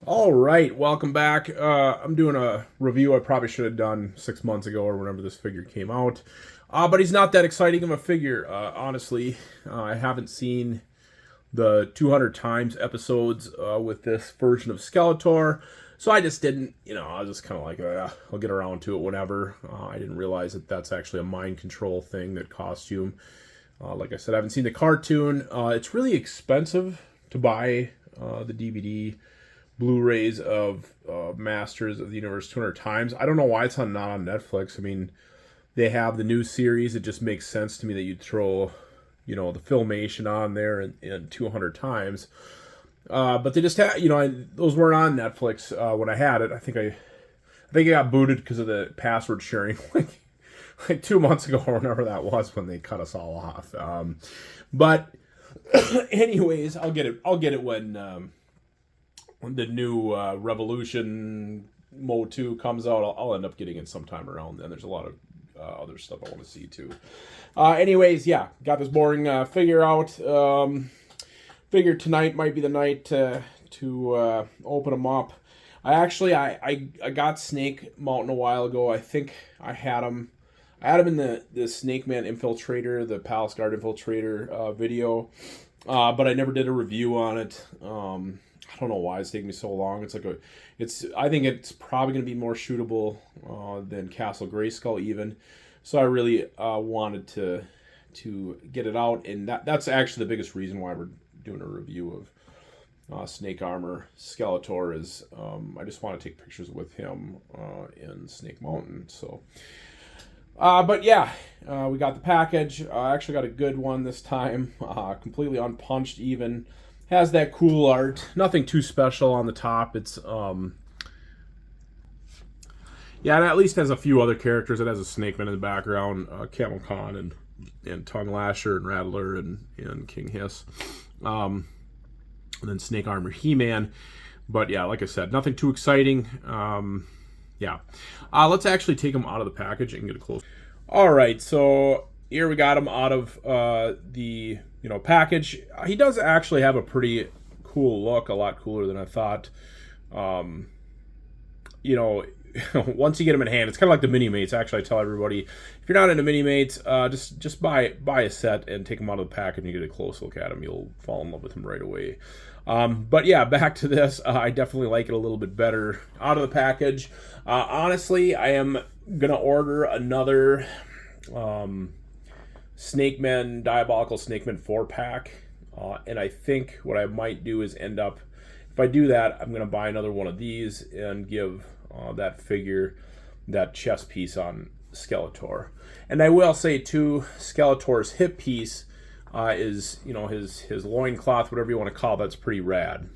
All right, welcome back. I'm doing a review I probably should have done 6 months ago or whenever this figure came out. But he's not that exciting of a figure, honestly. I haven't seen the 200 times episodes with this version of Skeletor, so I just didn't, I was just kind of like, I'll get around to it whenever. I didn't realize that that's actually a mind control thing, that costume. Like I said, I haven't seen the cartoon. It's really expensive to buy the DVD Blu-rays of Masters of the Universe 200 times. I don't know why it's not on Netflix. I mean, they have the new series. It just makes sense to me that you'd throw, the filmation on there in 200 times. But they just had, those weren't on Netflix when I had it. I think I got booted because of the password sharing, like 2 months ago or whenever that was when they cut us all off. But anyways, I'll get it when the new Revolution Mode 2 comes out. I'll end up getting it sometime around then. There's a lot of other stuff I want to see too. Anyways, yeah, got this boring figure out. Figure tonight might be the night to open them up. I got Snake Mountain a while ago. I think I had him. I had him in the Snake Man Infiltrator, the Palace Guard Infiltrator video, but I never did a review on it. I don't know why it's taking me so long. I think it's probably going to be more shootable than Castle Grayskull even. So I really wanted to get it out, and that's actually the biggest reason why we're doing a review of Snake Armor Skeletor is I just want to take pictures with him in Snake Mountain. So, but yeah, we got the package. I actually got a good one this time, completely unpunched even. Has that cool art. Nothing too special on the top. It's yeah, it at least has a few other characters. It has a Snake Man in the background, Camel Khan and Tongue Lasher and Rattler and King Hiss. And then Snake Armor He-Man. But yeah, like I said, nothing too exciting. Yeah. Let's actually take him out of the package and get a close. All right, so here we got him out of the package. He does actually have a pretty cool look, a lot cooler than I thought. Once you get them in hand, it's kind of like the mini mates. Actually, I tell everybody, if you're not into mini mates, just buy a set and take them out of the pack, and you get a close look at them. You'll fall in love with them right away. But yeah, back to this. I definitely like it a little bit better out of the package. Honestly, I am gonna order another Diabolical Snake Man 4-pack. And I think what I might do is if I do that, I'm going to buy another one of these and give that figure that chest piece on Skeletor. And I will say, too, Skeletor's hip piece is, his loincloth, whatever you want to call it, that's pretty rad.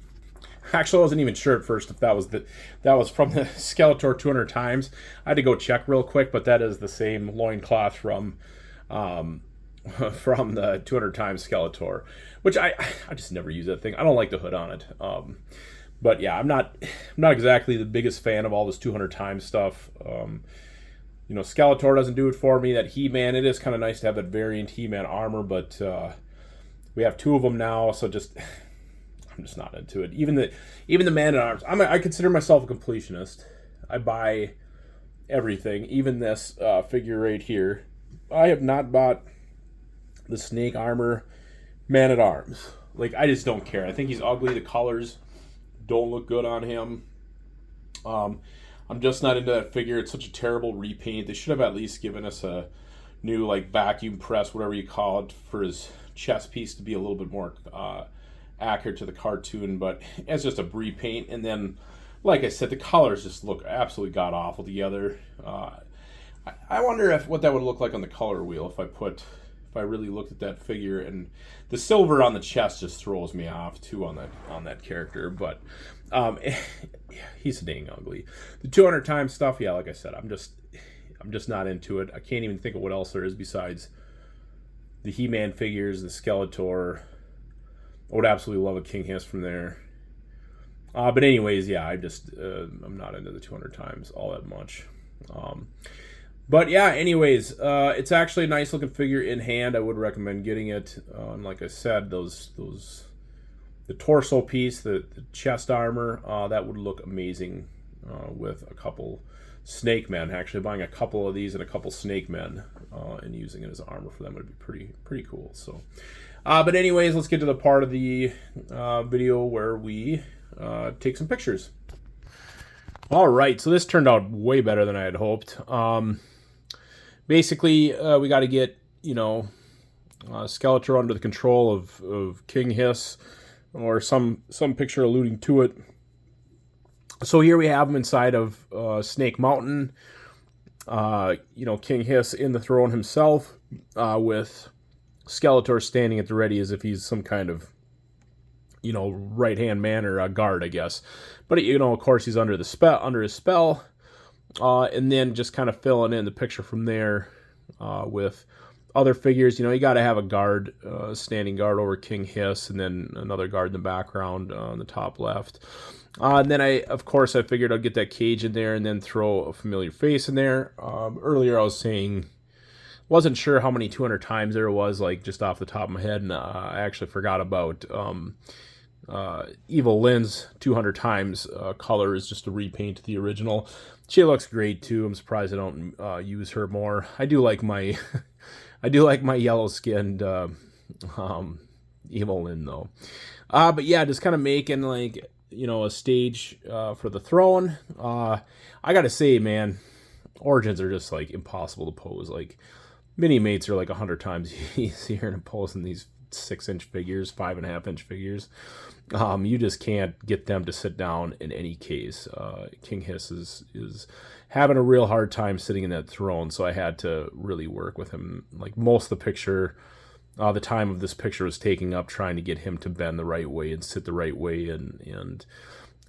Actually, I wasn't even sure at first if that was from the Skeletor 200 times. I had to go check real quick, but that is the same loincloth from the 200 times Skeletor, which I just never use that thing. I don't like the hood on it. But yeah, I'm not exactly the biggest fan of all this 200 times stuff. Skeletor doesn't do it for me. That He-Man, it is kind of nice to have that variant He-Man armor, but we have two of them now, so I'm just not into it. Even the Man-at-Arms. I consider myself a completionist. I buy everything, even this figure right here. I have not bought the Snake Armor Man-at-Arms. I just don't care. I think he's ugly. The colors don't look good on him. I'm just not into that figure. It's such a terrible repaint. They should have at least given us a new vacuum press, whatever you call it, for his chest piece to be a little bit more accurate to the cartoon. But it's just a repaint. And then, like I said, the colors just look absolutely god-awful together. I wonder what that would look like on the color wheel if I really looked at that figure. And the silver on the chest just throws me off too on that character. But he's dang ugly. The 200 times stuff, yeah, like I said, I'm just not into it. I can't even think of what else there is besides the He-Man figures, the Skeletor. I would absolutely love a King Hiss from there. But anyways, yeah, I'm not into the 200 times all that much. But yeah, anyways, it's actually a nice looking figure in hand. I would recommend getting it. And like I said, those torso piece, the chest armor, that would look amazing with a couple snake men. Actually buying a couple of these and a couple snake men and using it as armor for them would be pretty cool. So but anyways, let's get to the part of the video where we take some pictures. All right, so this turned out way better than I had hoped. Basically, we got to get, Skeletor under the control of King Hiss, or some picture alluding to it. So here we have him inside of Snake Mountain. King Hiss in the throne himself, with Skeletor standing at the ready as if he's some kind of, right-hand man or a guard, I guess. But, of course, he's under his spell. And then just kind of filling in the picture from there with other figures. You got to have a guard, standing guard over King Hiss, and then another guard in the background on the top left. And then I figured I'd get that cage in there and then throw a familiar face in there. Earlier I was saying, wasn't sure how many 200 times there was, like just off the top of my head, and I actually forgot about Evil Lynn's 200 times color is just a repaint of the original. She looks great too. I'm surprised I don't use her more. I do like my yellow skinned Evil Lynn though. But yeah, just kind of making a stage for the throne. I gotta say, man, Origins are just impossible to pose. Mini mates are 100 times easier to pose than these 6-inch figures, 5.5-inch figures. You just can't get them to sit down in any case. King Hiss is having a real hard time sitting in that throne, so I had to really work with him. Most of the picture, the time of this picture was taking up trying to get him to bend the right way and sit the right way, and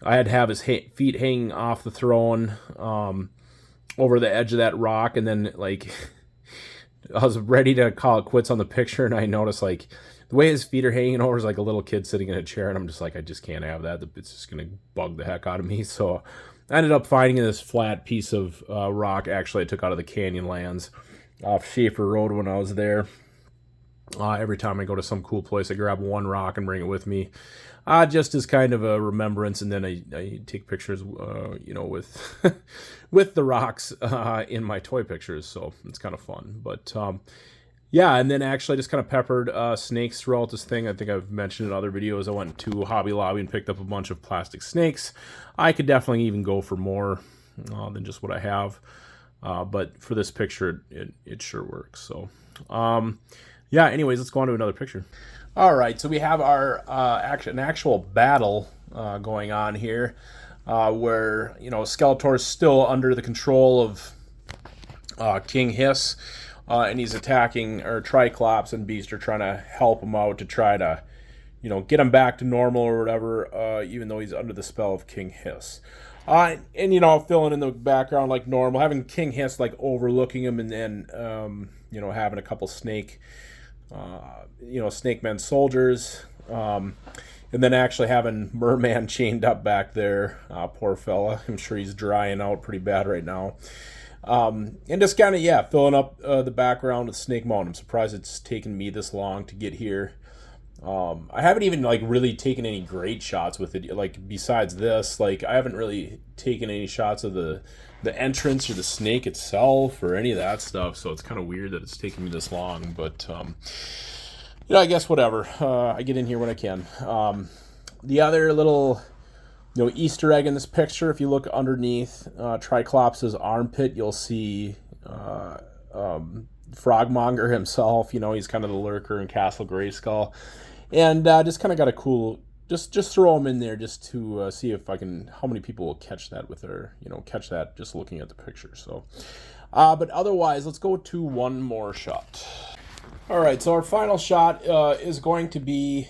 I had to have his feet hanging off the throne over the edge of that rock, and then I was ready to call it quits on the picture, and I noticed the way his feet are hanging over is like a little kid sitting in a chair, and I'm just I just can't have that. It's just gonna bug the heck out of me. So I ended up finding this flat piece of rock. Actually, I took out of the Canyonlands off Schaefer Road when I was there. Every time I go to some cool place, I grab one rock and bring it with me, just as kind of a remembrance. And then I take pictures, with with the rocks in my toy pictures. So it's kind of fun. But yeah, and then actually I just kind of peppered snakes throughout this thing. I think I've mentioned in other videos. I went to Hobby Lobby and picked up a bunch of plastic snakes. I could definitely even go for more than just what I have. But for this picture, it sure works. So yeah, anyways, let's go on to another picture. All right, so we have our an actual battle going on here, where Skeletor is still under the control of King Hiss, and he's attacking, or Triclops and Beast are trying to help him out to try to, get him back to normal or whatever, even though he's under the spell of King Hiss. And filling in the background like normal, having King Hiss overlooking him, and then having a couple snake men soldiers, and then actually having Merman chained up back there. Poor fella. I'm sure he's drying out pretty bad right now. And just kind of, filling up the background with Snake Mountain. I'm surprised it's taken me this long to get here. I haven't even really taken any great shots with it. Besides this, I haven't really taken any shots of the entrance or the snake itself or any of that stuff. So it's kind of weird that it's taken me this long, but I guess whatever. I get in here when I can. The other little Easter egg in this picture, if you look underneath Triclops' armpit, you'll see Frogmonger himself. He's kind of the lurker in Castle Grayskull. And just kind of got a cool, just throw him in there just to see if how many people will catch that catch that just looking at the picture. So, but otherwise, let's go to one more shot. All right, so our final shot is going to be,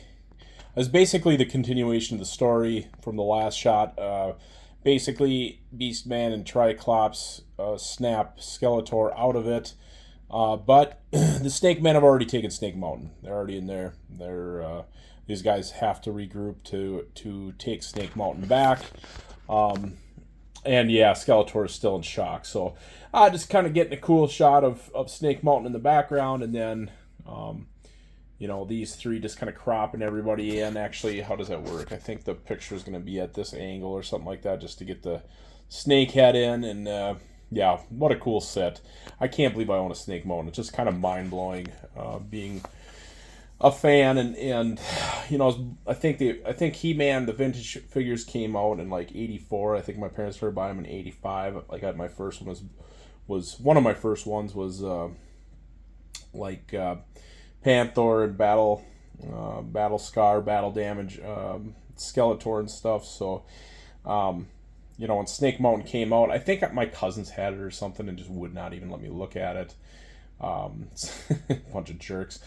is basically the continuation of the story from the last shot. Basically, Beastman and Triclops snap Skeletor out of it. But the Snake Men have already taken Snake Mountain. They're already in there. These guys have to regroup to take Snake Mountain back. And yeah, Skeletor is still in shock. So just kind of getting a cool shot of Snake Mountain in the background, and then you know, these three just kind of cropping everybody in. Actually, how does that work? I think the picture is going to be at this angle or something like that, just to get the snake head in. And yeah, what a cool set. I can't believe I own a Snake Mountain. It's just kind of mind-blowing being a fan. And you know, I think He-Man, the vintage figures came out in like 84. I think my parents started buying them in 85. Like my first one was one of my first ones was like Panther and Battle Scar, Battle Damage, Skeletor and stuff. So you know, when Snake Mountain came out, I think my cousins had it or something and just would not even let me look at it. Bunch of jerks.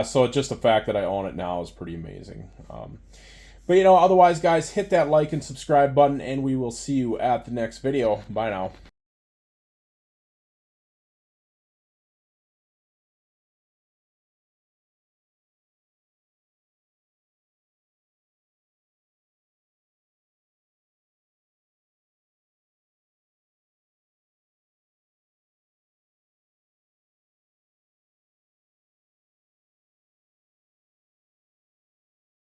So just the fact that I own it now is pretty amazing. But you know, otherwise, guys, hit that like and subscribe button, and we will see you at the next video. Bye now.